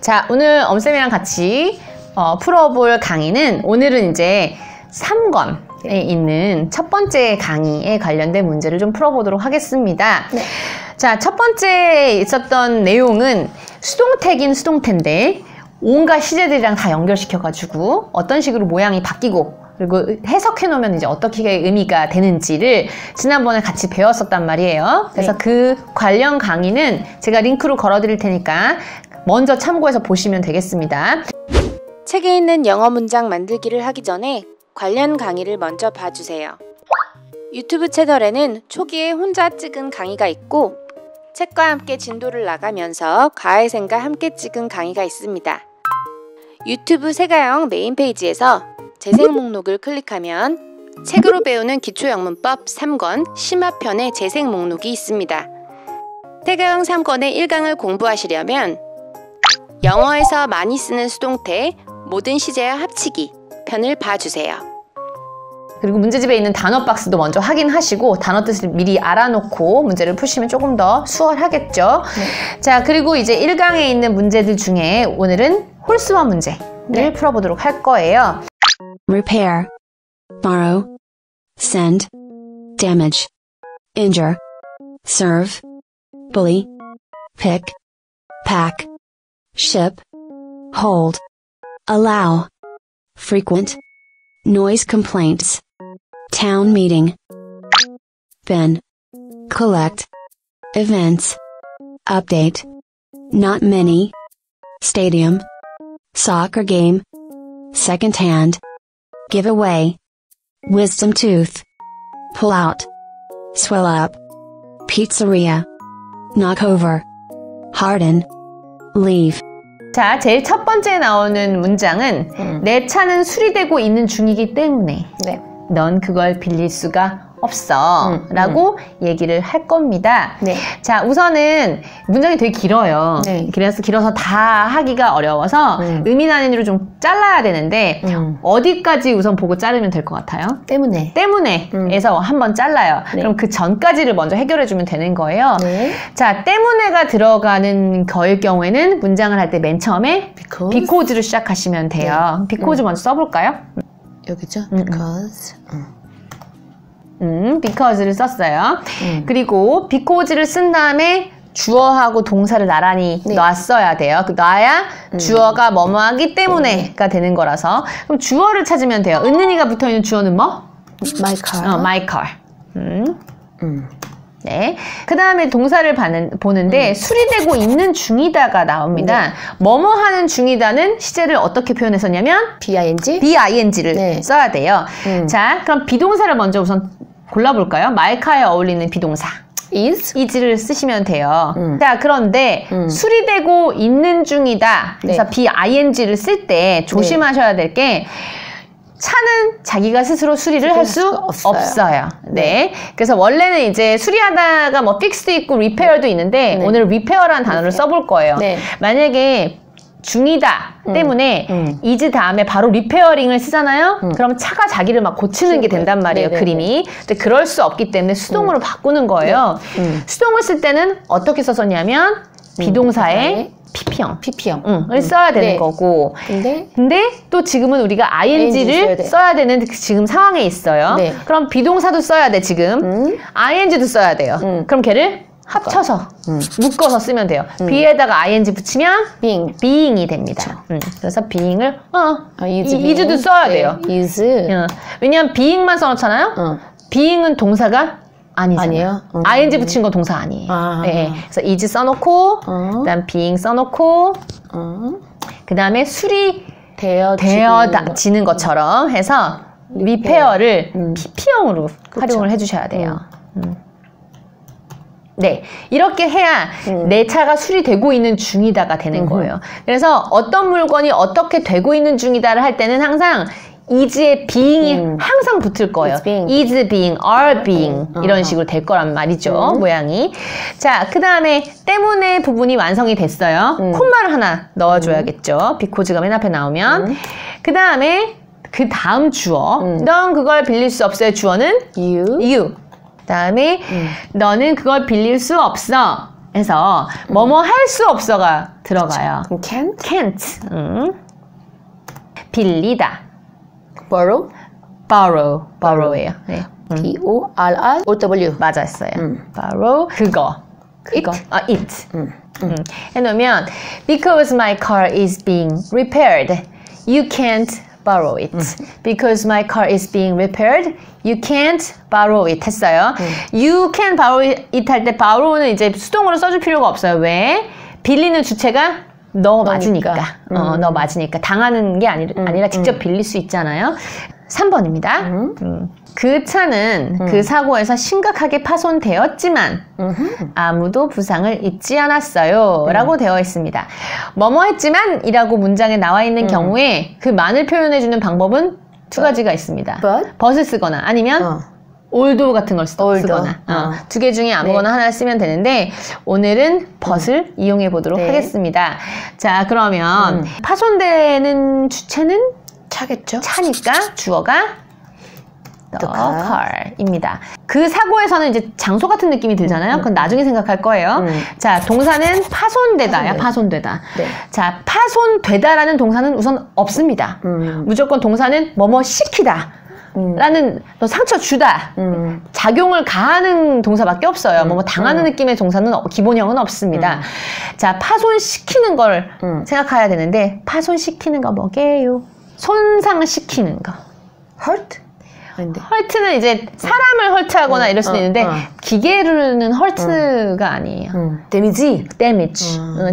자, 오늘 엄쌤이랑 같이 풀어볼 강의는 오늘은 이제 3권에 있는 첫 번째 강의에 관련된 문제를 좀 풀어보도록 하겠습니다. 네. 자, 첫 번째에 있었던 내용은 수동태긴 수동태인데 온갖 시제들이랑 다 연결시켜가지고 어떤 식으로 모양이 바뀌고 그리고 해석해 놓으면 이제 어떻게 의미가 되는지를 지난번에 같이 배웠었단 말이에요. 그래서 네. 그 관련 강의는 제가 링크로 걸어 드릴 테니까 먼저 참고해서 보시면 되겠습니다. 책에 있는 영어 문장 만들기를 하기 전에 관련 강의를 먼저 봐주세요. 유튜브 채널에는 초기에 혼자 찍은 강의가 있고 책과 함께 진도를 나가면서 가혜생과 함께 찍은 강의가 있습니다. 유튜브 세가영 메인 페이지에서 재생 목록을 클릭하면 책으로 배우는 기초영문법 3권 심화편의 재생 목록이 있습니다. 세가영 3권의 1강을 공부하시려면 영어에서 많이 쓰는 수동태 모든 시제와 합치기 편을 봐주세요. 그리고 문제집에 있는 단어 박스도 먼저 확인하시고 단어 뜻을 미리 알아놓고 문제를 푸시면 조금 더 수월하겠죠. 네. 자, 그리고 이제 1강에 있는 문제들 중에 오늘은 홀수화 문제를 풀어보도록 할 거예요. repair, borrow, send, damage, injure, serve, bully, pick, pack, ship, hold, allow, frequent, noise complaints, town meeting, bin, collect, events, update, not many, stadium, soccer game, second hand, giveaway, wisdom tooth, pull out, swell up, pizzeria, knock over, harden, leave. 자, 제일 첫 번째 나오는 문장은 내 차는 수리되고 있는 중이기 때문에 네. 넌 그걸 빌릴 수가 없어 라고 얘기를 할 겁니다. 네. 자, 우선은 문장이 되게 길어요. 네. 길어서 다 하기가 어려워서 의미 단위로 좀 잘라야 되는데 어디까지 우선 보고 자르면 될 것 같아요? 때문에에서 한번 잘라요. 네. 그럼 그 전까지를 먼저 해결해 주면 되는 거예요. 네. 자, 때문에가 들어가는 거일 경우에는 문장을 할 때 맨 처음에 because를 시작하시면 돼요. because 먼저 써볼까요? 여기죠? because. because를 썼어요. 그리고 because를 쓴 다음에 주어하고 동사를 나란히 놨어야 돼요. 놔야 주어가 뭐뭐 하기 때문에가 되는 거라서. 그럼 주어를 찾으면 돼요. 은은이가 붙어있는 주어는 뭐? my car. my car. 네. 그 다음에 동사를 보는데 수리되고 있는 중이다가 나옵니다. 뭐뭐 하는 중이다는 시제를 어떻게 표현했었냐면 BING를 써야 돼요. 자, 그럼 비동사를 먼저 우선 골라볼까요? my car에 어울리는 비동사. is를 쓰시면 돼요. 자, 그런데 수리되고 있는 중이다. 그래서 BING를 쓸 때 조심하셔야 될 게 차는 자기가 스스로 수리를 할 수 없어요. 네. 그래서 원래는 이제 수리하다가 뭐 fix도 있고 repair도 있는데 오늘 repair라는 단어를 써볼 거예요. 만약에 중이다 때문에 is 다음에 바로 repairing을 쓰잖아요. 그럼 차가 자기를 막 고치는 게 된단 말이에요. 그림이. 근데 그럴 수 없기 때문에 수동으로 바꾸는 거예요. 수동을 쓸 때는 어떻게 썼었냐면 비동사에 PP형을 써야 되는 거고. 근데 또 지금은 우리가 ING를 써야 되는 지금 상황에 있어요. 그럼 비동사도 써야 돼, 지금. ING도 써야 돼요. 그럼 걔를 합쳐서 묶어서 쓰면 돼요. B에다가 ING 붙이면 being이 됩니다. 그래서 being을 is도 써야 돼요. 왜냐면 being만 써놓잖아요. being은 동사가 아니잖아요. ING 붙인 건 동사 아니에요. 네. 그래서 is 써놓고 그다음 being 써놓고 그 다음에 수리되어지는 것처럼 해서 repair를 PP형으로 활용을 해주셔야 돼요. 네, 이렇게 해야 내 차가 수리되고 있는 중이다가 되는 거예요. 그래서 어떤 물건이 어떻게 되고 있는 중이다를 할 때는 항상 is의 being이 항상 붙을 거예요. is being, are being 이런 식으로 될 거란 말이죠. 모양이. 자, 그 다음에 때문에 부분이 완성이 됐어요. 콤마를 하나 넣어줘야겠죠. because가 맨 앞에 나오면. 그 다음에 그 다음 주어. 넌 그걸 빌릴 수 없어요. 주어는 you. 다음에 너는 그걸 빌릴 수 없어 해서 뭐뭐 할 수 없어가 들어가요. 그럼 can't? can't. 빌리다. borrow? borrow예요. 네. B-O-R-R-O-W. 맞았어요. borrow 그거. it? it. 해놓으면 because my car is being repaired, you can't borrow it. Because my car is being repaired, you can't borrow it 했어요. You can borrow it 할 때 borrow는 이제 수동으로 써줄 필요가 없어요. 왜? 빌리는 주체가 너 맞으니까. 너 맞으니까. 당하는 게 아니라 직접 빌릴 수 있잖아요. 3번입니다. 그 차는 그 사고에서 심각하게 파손되었지만 아무도 부상을 입지 않았어요. 라고 되어 있습니다. 뭐뭐 했지만 이라고 문장에 나와 있는 경우에 그 만을 표현해주는 방법은 두 가지가 있습니다. but을 쓰거나 아니면 although 같은 걸 쓰거나 두 개 중에 아무거나 하나를 쓰면 되는데 오늘은 but을 이용해 보도록 하겠습니다. 자, 그러면 파손되는 주체는 차겠죠? 차니까 주어가 the car입니다. 그 사고에서는 이제 장소 같은 느낌이 들잖아요. 그건 나중에 생각할 거예요. 자, 동사는 파손되다야, 파손되다. 네. 자, 파손되다라는 동사는 우선 없습니다. 무조건 동사는 뭐뭐 시키다. 라는 너 상처 주다. 작용을 가하는 동사밖에 없어요. 뭐뭐 당하는 느낌의 동사는 기본형은 없습니다. 자, 파손시키는 걸 생각해야 되는데 파손시키는 거 뭐게요? 손상시키는 거. hurt? 헐트는 이제 사람을 헐트하거나 이럴 수도 있는데 기계로는 헐트가 아니에요. 데미지?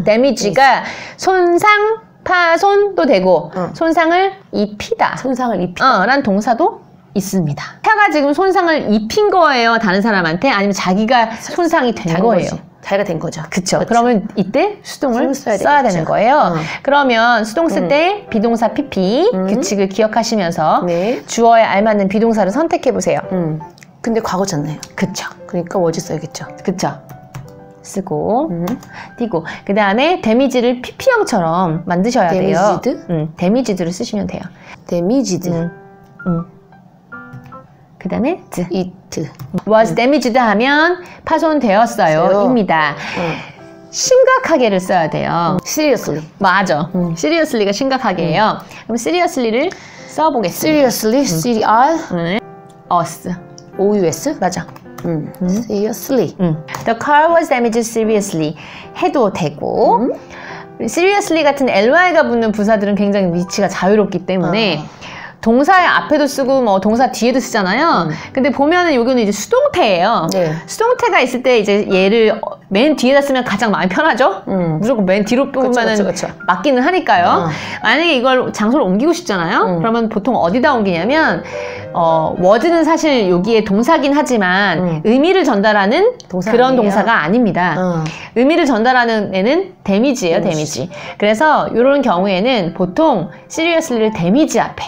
데미지가 손상, 파손도 되고 손상을 입히다. 손상을 입히다. 라는 동사도 있습니다. 차가 지금 손상을 입힌 거예요. 다른 사람한테 아니면 자기가 손상이 된 거예요. 자기가 된 거죠. 그쵸. 그러면 이때 수동을 써야 되는 거예요. 그러면 수동 쓸 때 비동사 PP 규칙을 기억하시면서 주어에 알맞는 비동사를 선택해 보세요. 근데 과거잖아요. 그쵸. 그러니까 was 써야겠죠. 그쵸. 쓰고 띄고 그 다음에 데미지를 PP형처럼 만드셔야 돼요. 데미지드를 쓰시면 돼요. 데미지드. 그 다음에 it. was damaged 하면 파손되었어요 입니다. 심각하게를 써야 돼요. seriously. 맞아. seriously가 심각하게예요. 그럼 seriously를 써보겠습니다. seriously, C-R, us. O-U-S? 맞아. seriously. The car was damaged seriously 해도 되고 seriously 같은 ly가 붙는 부사들은 굉장히 위치가 자유롭기 때문에 동사의 앞에도 쓰고 뭐 동사 뒤에도 쓰잖아요. 근데 보면은 여기는 이제 수동태예요. 수동태가 있을 때 이제 얘를 맨 뒤에다 쓰면 가장 마음이 편하죠. 무조건 맨 뒤로 뽑으면은 맞기는 하니까요. 만약에 이걸 장소를 옮기고 싶잖아요. 그러면 보통 어디다 옮기냐면 was는 사실 여기에 동사긴 하지만 의미를 전달하는 그런 아니에요? 동사가 아닙니다. 의미를 전달하는 애는 damage예요, damage. 그래서 이런 경우에는 보통 seriously를 damage 앞에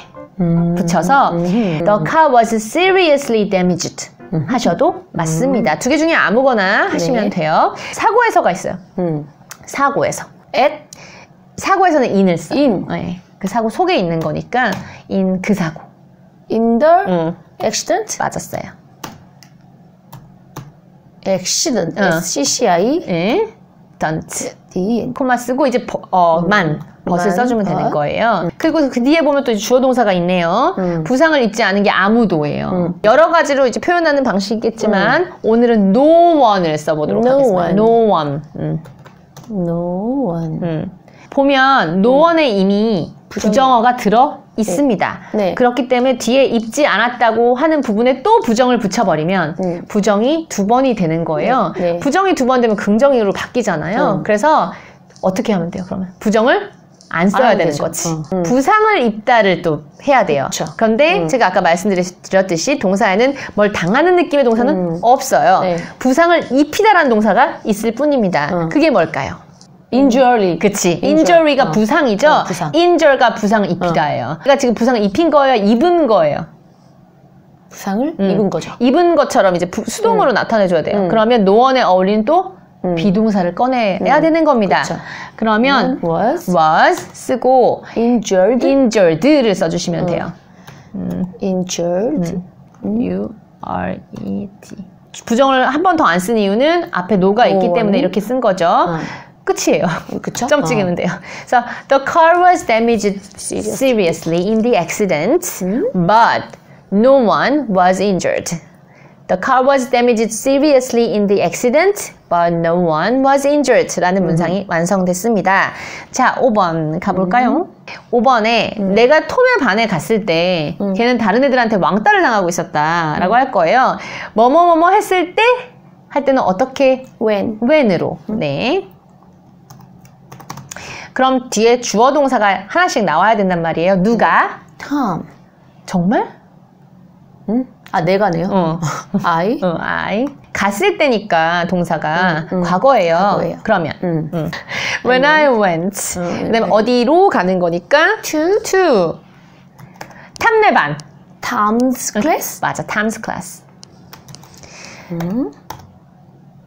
붙여서 The car was seriously damaged 하셔도 맞습니다. 두 개 중에 아무거나 하시면 돼요. 사고에서가 있어요. 사고에서 사고에서는 in을 써. 네. 그 사고 속에 있는 거니까 in 그 사고. In the accident? 맞았어요. accident. S-C-C-I. 네. don't. 코마 쓰고 이제 벗을 써주면 되는 거예요. 그리고 그 뒤에 보면 또 주어 동사가 있네요. 부상을 입지 않은 게 아무도예요. 여러 가지로 이제 표현하는 방식이겠지만 오늘은 no one을 써보도록 하겠습니다. no one. no one. 보면 no one에 이미 부정어가 들어 있습니다. 그렇기 때문에 뒤에 입지 않았다고 하는 부분에 또 부정을 붙여버리면 부정이 두 번이 되는 거예요. 부정이 두 번 되면 긍정으로 바뀌잖아요. 그래서 어떻게 하면 돼요? 그러면 부정을 안 써야 되는 거지. 부상을 입다를 또 해야 돼요. 그런데 제가 아까 말씀드렸듯이 동사에는 뭘 당하는 느낌의 동사는 없어요. 부상을 입히다라는 동사가 있을 뿐입니다. 그게 뭘까요? injury. 그치. injury가 부상이죠. 부상. injure가 부상을 입히다예요. 그러니까 지금 부상을 입힌 거예요? 입은 거예요? 부상을 입은 거죠. 입은 것처럼 이제 수동으로 나타내줘야 돼요. 그러면 no one에 어울리는 또 비동사를 꺼내야 되는 겁니다. 그쵸. 그러면 was 쓰고 injured를 써주시면 돼요. injured. U-R-E-D. 부정을 한 번 더 안 쓴 이유는 앞에 no가 있기 때문에 이렇게 쓴 거죠. 끝이에요. 그쵸? 점 찍으면 돼요. So the car was damaged seriously in the accident, but no one was injured. The car was damaged seriously in the accident, but no one was injured. 라는 문장이 완성됐습니다. 자, 5번 가볼까요? 5번에 내가 톰의 반에 갔을 때 걔는 다른 애들한테 왕따를 당하고 있었다 라고 할 거예요. 뭐뭐뭐뭐 했을 때 할 때는 어떻게? when으로. 네. 그럼 뒤에 주어 동사가 하나씩 나와야 된단 말이에요. 누가? Tom. 정말? 아, 내가네요. I. I. 갔을 때니까 동사가 과거예요. 그러면 when I went. 그다음에 어디로 가는 거니까 to. 탐내 반. Tom's class. 맞아, Tom's class.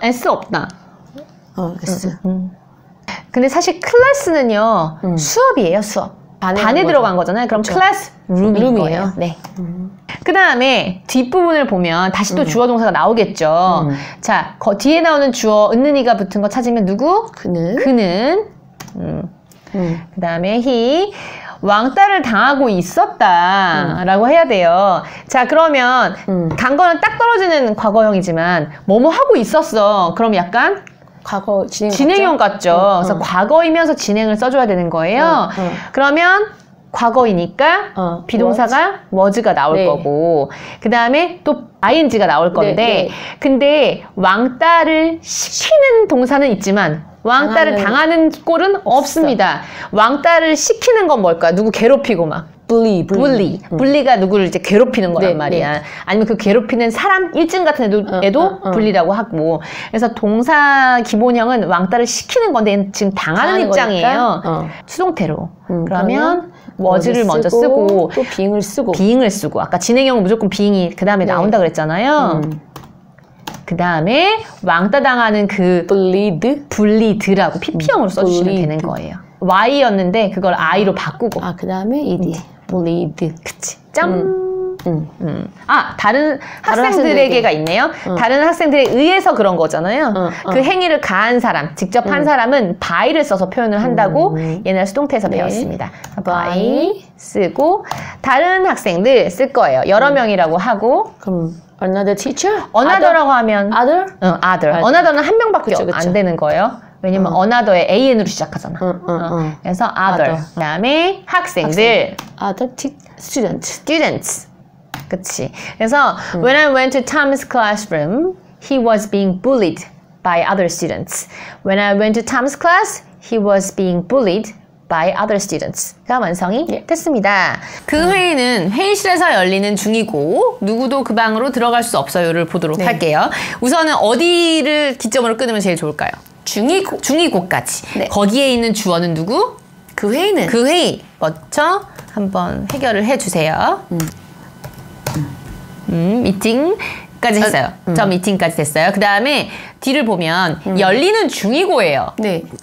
S 없다. S. 근데 사실 클래스는요 수업이에요, 수업. 반에 들어간 거잖아요. 그럼 클래스 룸이에요. 네. 그 다음에 뒷부분을 보면 다시 또 주어 동사가 나오겠죠. 자, 뒤에 나오는 주어 은는이가 붙은 거 찾으면 누구? 그는. 그 다음에 he 왕따를 당하고 있었다라고 해야 돼요. 자, 그러면 간 거는 딱 떨어지는 과거형이지만 뭐뭐 하고 있었어. 그럼 약간 과거 진행형 같죠. 그래서 과거이면서 진행을 써줘야 되는 거예요. 그러면 과거이니까 비동사가 was가 나올 거고 그 다음에 또 ing가 나올 건데 근데 왕따를 시키는 동사는 있지만 왕따를 당하는 꼴은 없습니다. 왕따를 시키는 건 뭘까? 누구 괴롭히고 막 bully가 누구를 이제 괴롭히는 거란 말이야. 아니면 그 괴롭히는 사람 일진 같은 애도 bully라고 하고. 그래서 동사 기본형은 왕따를 시키는 건데 지금 당하는 입장이에요. 수동태로. 그러면 was를 먼저 쓰고 또 being을 쓰고 아까 진행형은 무조건 being이 그 다음에 나온다 그랬잖아요. 그 다음에 왕따 당하는 그 bullied라고 PP형으로 써주시면 되는 거예요. Y였는데 그걸 I로 바꾸고. 아, 그 다음에 ED. bullied. 그치. 점. 아, 다른 학생들에게가 있네요. 다른 학생들에 의해서 그런 거잖아요. 그 행위를 가한 사람, 직접 한 사람은 by를 써서 표현을 한다고 옛날 수동태에서 배웠습니다. by 쓰고 다른 학생들 쓸 거예요. 여러 명이라고 하고. 그럼 another teacher? another라고 하면 other? other. another는 한 명밖에 안 되는 거예요. 왜냐면 another에 an으로 시작하잖아. 그래서 other. 그다음에 학생들. other students. 그치. 그래서 when I went to Tom's classroom, he was being bullied by other students. When I went to Tom's class, he was being bullied by other students가 완성이 됐습니다. 그 회의는 회의실에서 열리는 중이고 누구도 그 방으로 들어갈 수 없어요를 보도록 할게요. 우선은 어디를 기점으로 끊으면 제일 좋을까요? 중이고까지. 거기에 있는 주어는 누구? 그 회의는? 그 회의 먼저 한번 해결을 해주세요. 미팅까지 했어요. 저 미팅까지 됐어요. 그 다음에 뒤를 보면 열리는 중이고예요.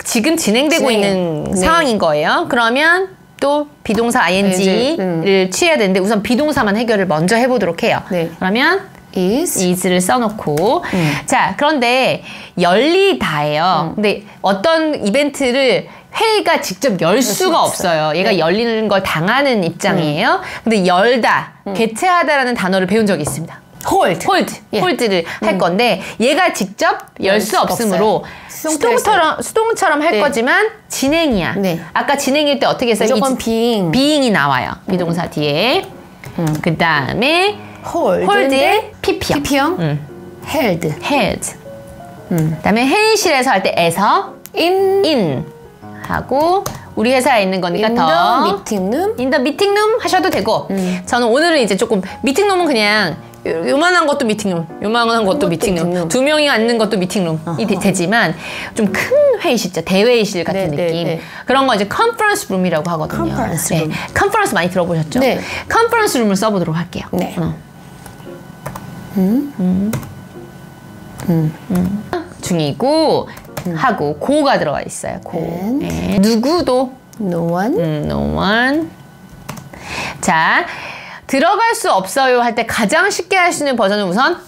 지금 진행되고 있는 상황인 거예요. 그러면 또 비동사 ing를 취해야 되는데 우선 비동사만 해결을 먼저 해보도록 해요. 그러면 is를 써놓고 자, 그런데 열리다예요. 근데 어떤 이벤트를 회의가 직접 열 수가 없어요. 얘가 열리는 걸 당하는 입장이에요. 근데 열다, 개최하다라는 단어를 배운 적이 있습니다. 홀드를 할 건데 얘가 직접 열 수 없으므로 수동처럼 할 거지만 진행이야. 아까 진행일 때 어떻게 했어요? 무조건 being이 나와요. 비동사 뒤에. 그 다음에 홀드의 PP형. held. 그 다음에 회의실에서 할 때 에서 in 하고 우리 회사에 있는 거니까 in the meeting room 하셔도 되고 저는 오늘은 이제 조금 미팅룸은 그냥 요만한 것도 미팅룸, 요만한 것도 미팅룸, 두 명이 앉는 것도 미팅룸이 되지만 좀 큰 회의실, 대회의실 같은 느낌 그런 거 이제 컨퍼런스 룸이라고 하거든요. 컨퍼런스 많이 들어보셨죠? 컨퍼런스 룸을 써보도록 할게요. 중이고 하고 고가 들어가 있어요. 누구도 no one. 자, 들어갈 수 없어요 할 때 가장 쉽게 할 수 있는 버전은 우선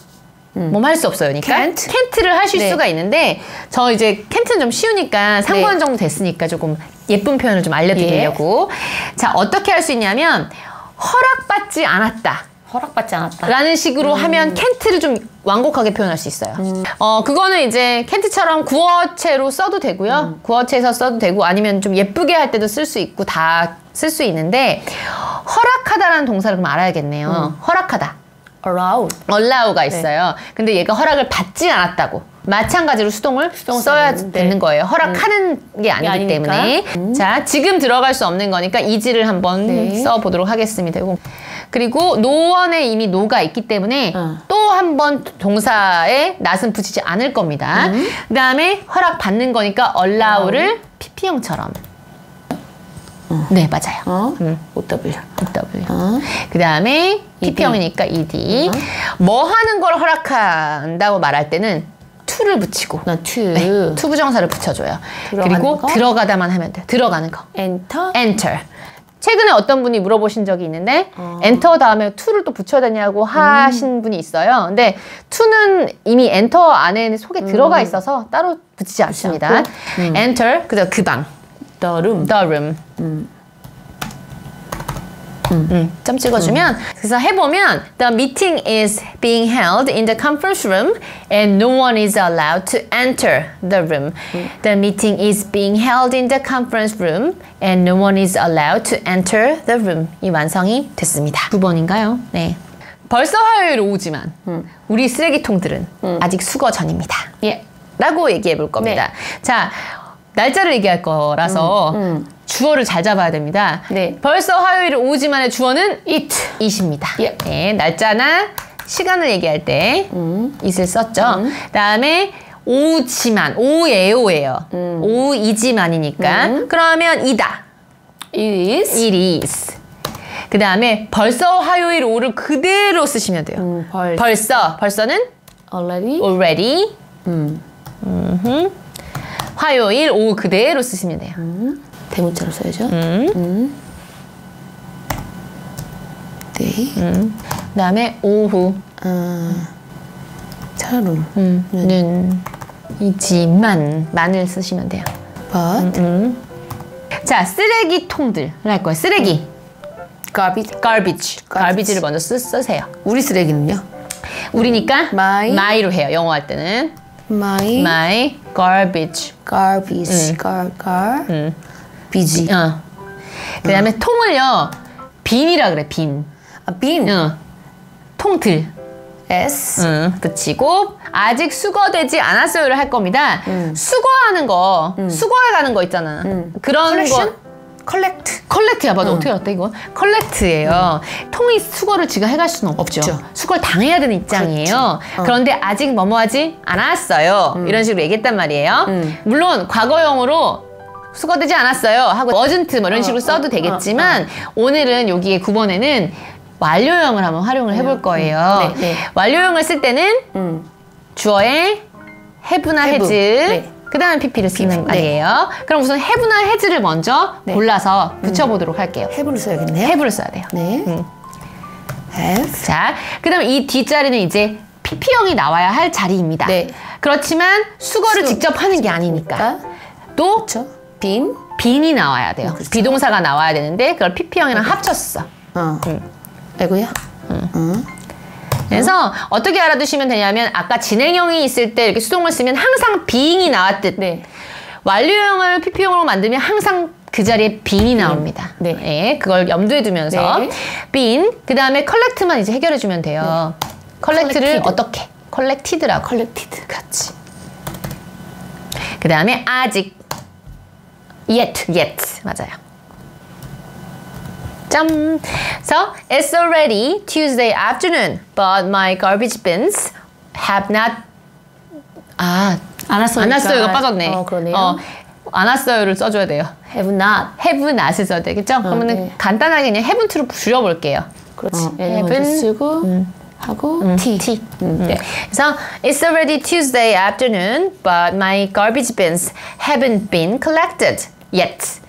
뭐뭐 할 수 없어요. 그러니까 can't를 하실 네. 수가 있는데 저 이제 can't는 좀 쉬우니까 3번 정도 됐으니까 조금 예쁜 표현을 좀 알려드리려고. 자, 어떻게 할 수 있냐면 허락받지 않았다. 허락받지 않았다. 라는 식으로 하면 can't를 좀 완곡하게 표현할 수 있어요. 그거는 이제 can't처럼 구어체로 써도 되고요. 구어체에서 써도 되고 아니면 좀 예쁘게 할 때도 쓸 수 있고 다 쓸 수 있는데 허락하다라는 동사를 그럼 알아야겠네요. 허락하다. allow가 있어요. 근데 얘가 허락을 받지 않았다고. 마찬가지로 수동을 써야 되는 거예요. 허락하는 게 아니기 때문에. 자, 지금 들어갈 수 없는 거니까 is를 한번 써보도록 하겠습니다. 이거. 그리고 no원에 이미 no가 있기 때문에 또 한 번 동사에 not은 붙이지 않을 겁니다. 그 다음에 허락 받는 거니까 allow를 pp형처럼. 네, 맞아요. OW. 그 다음에 pp형이니까 ed. 뭐 하는 걸 허락한다고 말할 때는 to를 붙이고 to 부정사를 붙여줘요. 그리고 거? 들어가다만 하면 돼요. 들어가는 거. enter. 최근에 어떤 분이 물어보신 적이 있는데 엔터 다음에 to를 또 붙여야 되냐고 하신 분이 있어요. 근데 to는 이미 엔터 안에 속에 들어가 있어서 따로 붙이지 않습니다. enter, 그다음 그 방. The room. 점 찍어주면 그래서 해보면 The meeting is being held in the conference room and no one is allowed to enter the room. The meeting is being held in the conference room and no one is allowed to enter the room. 이 완성이 됐습니다. 9번인가요? 네. 벌써 화요일 오후지만 우리 쓰레기통들은 아직 수거 전입니다. 예. 라고 얘기해 볼 겁니다. 자, 날짜를 얘기할 거라서 주어를 잘 잡아야 됩니다. 네. 벌써 화요일 오후지만의 주어는 it입니다. 예. 네, 날짜나 시간을 얘기할 때 it을 썼죠. 그다음에 오후지만, 오후에요예요. 오후이지만이니까 그러면 이다. It is. 그 다음에 벌써 화요일 오후를 그대로 쓰시면 돼요. 벌써는 already. 화요일 오후 그대로 쓰시면 돼요. 대문자로 써야죠. 네. 그 다음에 오후. 차룸. 만을 쓰시면 돼요. But. 자, 쓰레기통들 할 거예요. 쓰레기. garbage를 먼저 쓰세요. 우리 쓰레기는요? 우리니까 my 로 해요. 영어 할 때는 my garbage. garbage. 비지. 그 다음에 통을요 bin이라 그래. bin. bin. 통들. s. 붙이고 아직 수거되지 않았어요를 할 겁니다. 수거하는 거, 수거해 가는 거 있잖아. 그런 collection? 거. 컬렉트야. 맞아. 어떻게 알았대 이거? 컬렉트예요. 통이 수거를 지가 해갈 수는 없죠. 수거를 당해야 되는 입장이에요. 그런데 아직 뭐뭐하지 않았어요. 이런 식으로 얘기했단 말이에요. 물론 과거형으로 수거되지 않았어요 하고 wasn't 뭐 이런 식으로 써도 되겠지만 오늘은 여기에 9번에는 완료형을 한번 활용을 해볼 거예요. 완료형을 쓸 때는 주어에 have나 has 그 다음에 pp를 쓰는 말이에요. 그럼 우선 have나 has를 먼저 골라서 붙여보도록 할게요. have를 써야겠네요. have를 써야 돼요. have. 자, 그 다음에 이 뒷자리는 이제 pp형이 나와야 할 자리입니다. 그렇지만 수거를 직접 하는 게 아니니까 또 bin이 나와야 돼요. 비동사가 나와야 되는데 그걸 pp형이랑 합쳤어. 아이고야. 그래서 어떻게 알아두시면 되냐면 아까 진행형이 있을 때 이렇게 수동을 쓰면 항상 being이 나왔듯 완료형을 pp형으로 만들면 항상 그 자리에 being이 나옵니다. 그걸 염두에 두면서 been 그 다음에 collect만 이제 해결해 주면 돼요. collect를 어떻게? collected라고. 그렇지. 그 다음에 아직 yet 맞아요. So, it's already Tuesday afternoon, but my garbage bins have not. 안 왔어요가 빠졌네. 그러네요. 안 왔어요를 써줘야 돼요. have not을 써야 되겠죠? 그러면 간단하게 그냥 have to를 줄여볼게요. 그렇지. have 쓰고 하고 t. 그래서 it's already Tuesday afternoon, but my garbage bins haven't been collected yet.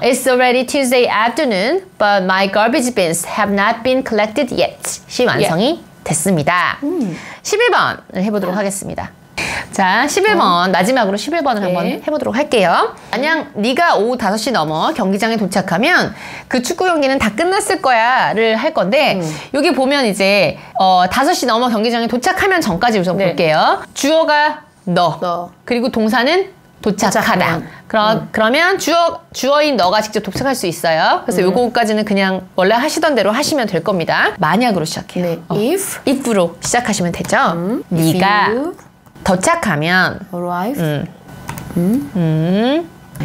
It's already Tuesday afternoon, but my garbage bins have not been collected yet. 시 완성이 됐습니다. 11번을 해보도록 하겠습니다. 자, 11번 마지막으로 11번을 한번 해보도록 할게요. 만약 네가 오후 5시 넘어 경기장에 도착하면 그 축구 경기는 다 끝났을 거야 를 할 건데 여기 보면 이제 5시 넘어 경기장에 도착하면 전까지 우선 볼게요. 주어가 너. 그리고 동사는 도착하다. 그러면 주어인 너가 직접 도착할 수 있어요. 그래서 요거까지는 그냥 원래 하시던 대로 하시면 될 겁니다. 만약으로 시작해요. if로 시작하시면 되죠. 네가 도착하면 arrive.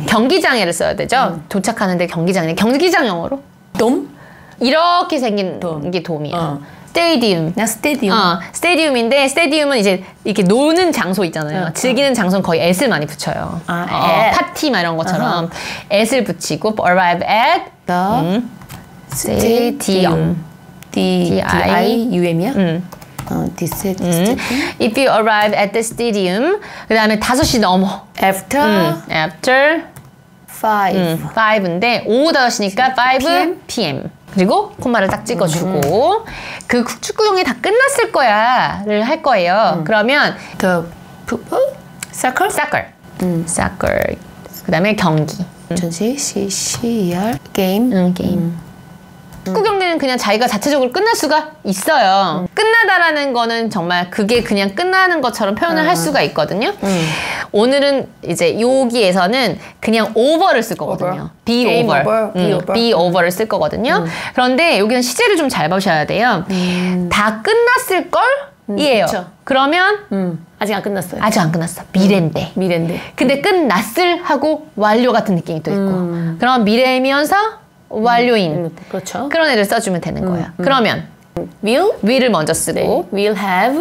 경기장에를 써야 되죠. 도착하는데 경기장 영어로 돔? 이렇게 생긴 게 돔이에요. 스테디움. 스테디움. 스테디움인데 스테디움은 이제 이렇게 노는 장소 있잖아요. 즐기는 장소는 거의 at을 많이 붙여요. 파티 막 이런 것처럼 at을 붙이고 arrive at the stadium. D-I-U-M이야? If you arrive at the stadium, 그 다음에 5시 넘어. After 5인데 오후 5시니까 5 p.m. 그리고 콤마를 딱 찍어주고 그 축구 경기 다 끝났을 거야를 할 거예요. 그러면 the football? soccer. 그 다음에 경기. 전시 CR 게임. 게임. 축구 경기는 그냥 자기가 자체적으로 끝날 수가 있어요. 끝나다라는 거는 정말 그게 그냥 끝나는 것처럼 표현을 할 수가 있거든요. 오늘은 이제 여기에서는 그냥 over를 쓸 거거든요. be over를 쓸 거거든요. 그런데 여기는 시제를 좀 잘 보셔야 돼요. 다 끝났을 걸? 이에요. 그러면 아직 안 끝났어요. 아직 안 끝났어. 미래인데. 근데 끝났을 하고 완료 같은 느낌이 또 있고. 그럼 미래이면서 완료인 그렇죠. 그런 애를 써주면 되는 거예요. 그러면 will을 먼저 쓰고 will have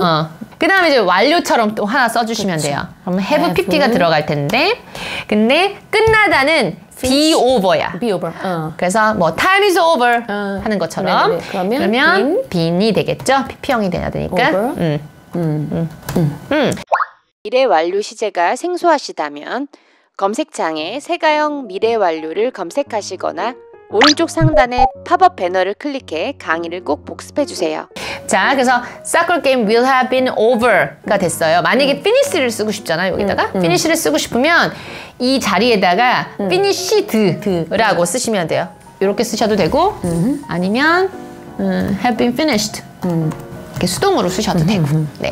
그 다음에 이제 완료처럼 또 하나 써주시면 돼요. 그럼 have 50가 들어갈 텐데 근데 끝나다는 be over야. be over. 그래서 뭐 time is over 하는 것처럼 그러면 been이 되겠죠. PP형이 돼야 되니까 미래 완료 시제가 생소하시다면 검색창에 세가형 미래 완료를 검색하시거나 오른쪽 상단에 팝업 배너를 클릭해 강의를 꼭 복습해주세요. 자, 그래서 soccer game will have been over가 됐어요. 만약에 finish를 쓰고 싶잖아요. 여기다가 finish를 쓰고 싶으면 이 자리에다가 finished라고 쓰시면 돼요. 이렇게 쓰셔도 되고 아니면 have been finished 이렇게 수동으로 쓰셔도 되고. 네.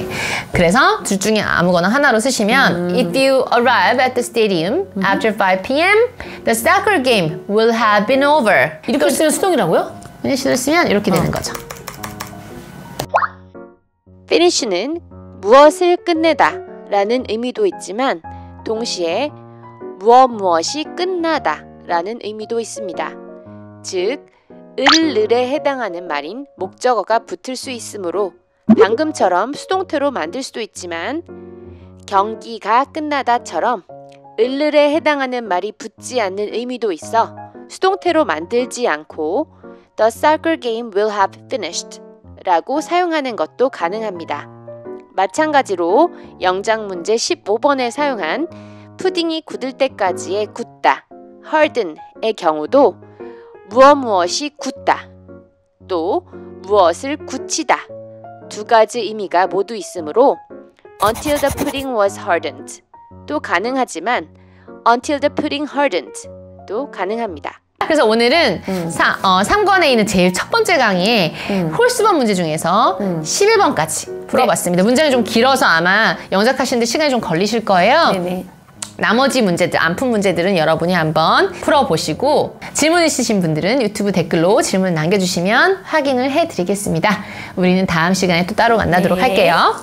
그래서 둘 중에 아무거나 하나로 쓰시면 If you arrive at the stadium after 5 p.m. the soccer game will have been over. 이렇게 쓰면 수동이라고요? finish를 쓰면 이렇게 되는 거죠. finish는 무엇을 끝내다 라는 의미도 있지만 동시에 무엇이 끝나다 라는 의미도 있습니다. 즉 을에 해당하는 말인 목적어가 붙을 수 있으므로 방금처럼 수동태로 만들 수도 있지만 경기가 끝나다처럼 을에 해당하는 말이 붙지 않는 의미도 있어 수동태로 만들지 않고 The soccer game will have finished 라고 사용하는 것도 가능합니다. 마찬가지로 영작 문제 15번에 사용한 푸딩이 굳을 때까지의 굳다, harden의 경우도 무엇이 굳다, 또 무엇을 굳히다 두 가지 의미가 모두 있으므로 until the pudding was hardened 또 가능하지만 until the pudding hardened 또 가능합니다. 그래서 오늘은 3권에 있는 제일 첫 번째 강의에 홀수번 문제 중에서 11번까지 풀어봤습니다. 문제가 좀 길어서 아마 영작하시는데 시간이 좀 걸리실 거예요. 네네. 나머지 문제들, 안 푼 문제들은 여러분이 한번 풀어보시고 질문 있으신 분들은 유튜브 댓글로 질문 남겨주시면 확인을 해드리겠습니다. 우리는 다음 시간에 또 따로 만나도록 할게요.